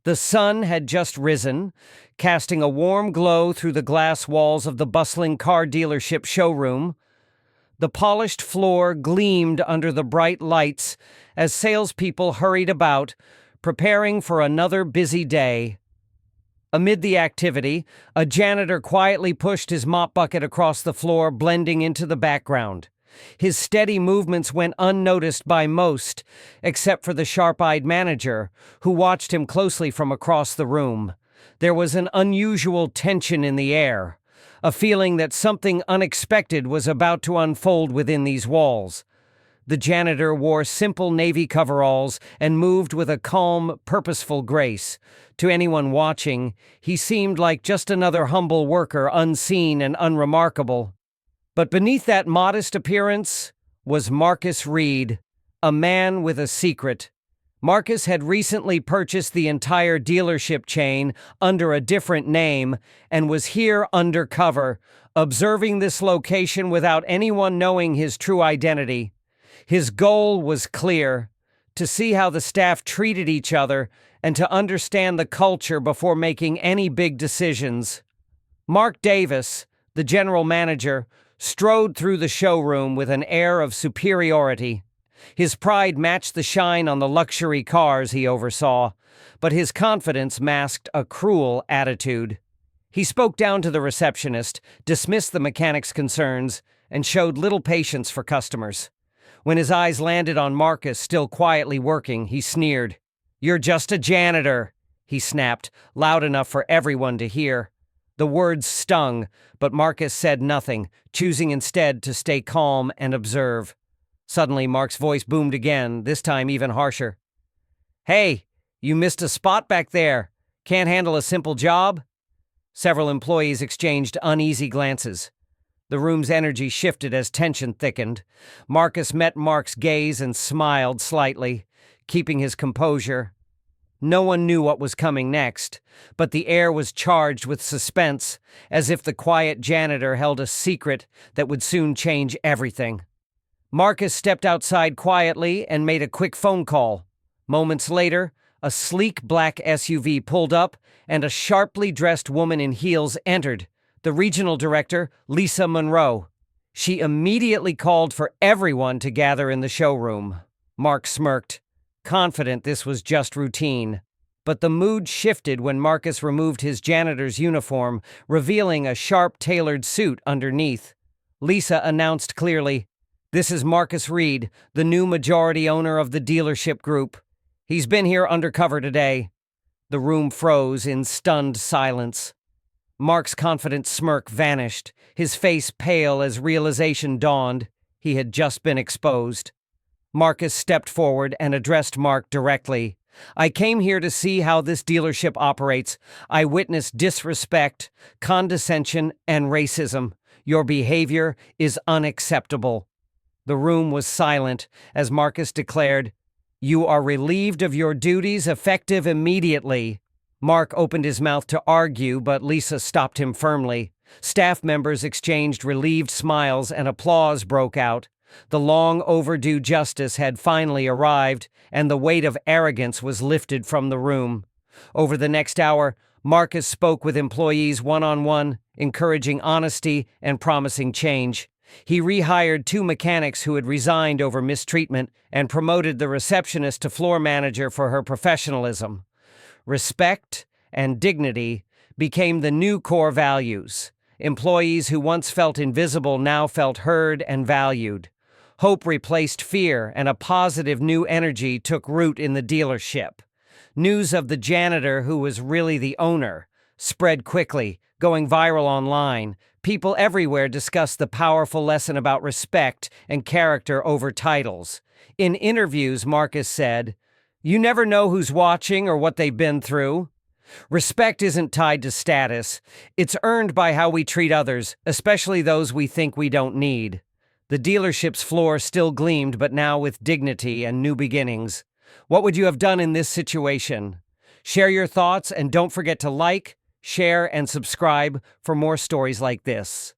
The sun had just risen, casting a warm glow through the glass walls of the bustling car dealership showroom. The polished floor gleamed under the bright lights as salespeople hurried about, preparing for another busy day. Amid the activity, a janitor quietly pushed his mop bucket across the floor, blending into the background. His steady movements went unnoticed by most, except for the sharp-eyed manager, who watched him closely from across the room. There was an unusual tension in the air, a feeling that something unexpected was about to unfold within these walls. The janitor wore simple navy coveralls and moved with a calm, purposeful grace. To anyone watching, he seemed like just another humble worker, unseen and unremarkable. But beneath that modest appearance was Marcus Reed, a man with a secret. Marcus had recently purchased the entire dealership chain under a different name and was here undercover, observing this location without anyone knowing his true identity. His goal was clear: to see how the staff treated each other and to understand the culture before making any big decisions. Mark Davis, the general manager, strode through the showroom with an air of superiority. His pride matched the shine on the luxury cars he oversaw, but his confidence masked a cruel attitude. He spoke down to the receptionist, dismissed the mechanic's concerns, and showed little patience for customers. When his eyes landed on Marcus, still quietly working, he sneered. "You're just a janitor," he snapped, loud enough for everyone to hear. The words stung, but Marcus said nothing, choosing instead to stay calm and observe. Suddenly, Mark's voice boomed again, this time even harsher. "Hey, you missed a spot back there. Can't handle a simple job?" Several employees exchanged uneasy glances. The room's energy shifted as tension thickened. Marcus met Mark's gaze and smiled slightly, keeping his composure. No one knew what was coming next, but the air was charged with suspense, as if the quiet janitor held a secret that would soon change everything. Marcus stepped outside quietly and made a quick phone call. Moments later, a sleek black SUV pulled up, and a sharply dressed woman in heels entered, the regional director, Lisa Monroe. She immediately called for everyone to gather in the showroom. Mark smirked, confident this was just routine. But the mood shifted when Marcus removed his janitor's uniform, revealing a sharp, tailored suit underneath. Lisa announced clearly, "This is Marcus Reed, the new majority owner of the dealership group. He's been here undercover today." The room froze in stunned silence. Mark's confident smirk vanished, his face pale as realization dawned. He had just been exposed. Marcus stepped forward and addressed Mark directly. "I came here to see how this dealership operates. I witnessed disrespect, condescension, and racism. Your behavior is unacceptable." The room was silent as Marcus declared, "You are relieved of your duties, effective immediately." Mark opened his mouth to argue, but Lisa stopped him firmly. Staff members exchanged relieved smiles and applause broke out. The long overdue justice had finally arrived, and the weight of arrogance was lifted from the room. Over the next hour, Marcus spoke with employees one-on-one, encouraging honesty and promising change. He rehired 2 mechanics who had resigned over mistreatment and promoted the receptionist to floor manager for her professionalism. Respect and dignity became the new core values. Employees who once felt invisible now felt heard and valued. Hope replaced fear, and a positive new energy took root in the dealership. News of the janitor, who was really the owner, spread quickly, going viral online. People everywhere discussed the powerful lesson about respect and character over titles. In interviews, Marcus said, "You never know who's watching or what they've been through." Respect isn't tied to status. It's earned by how we treat others, especially those we think we don't need. The dealership's floor still gleamed, but now with dignity and new beginnings. What would you have done in this situation? Share your thoughts and don't forget to like, share, and subscribe for more stories like this.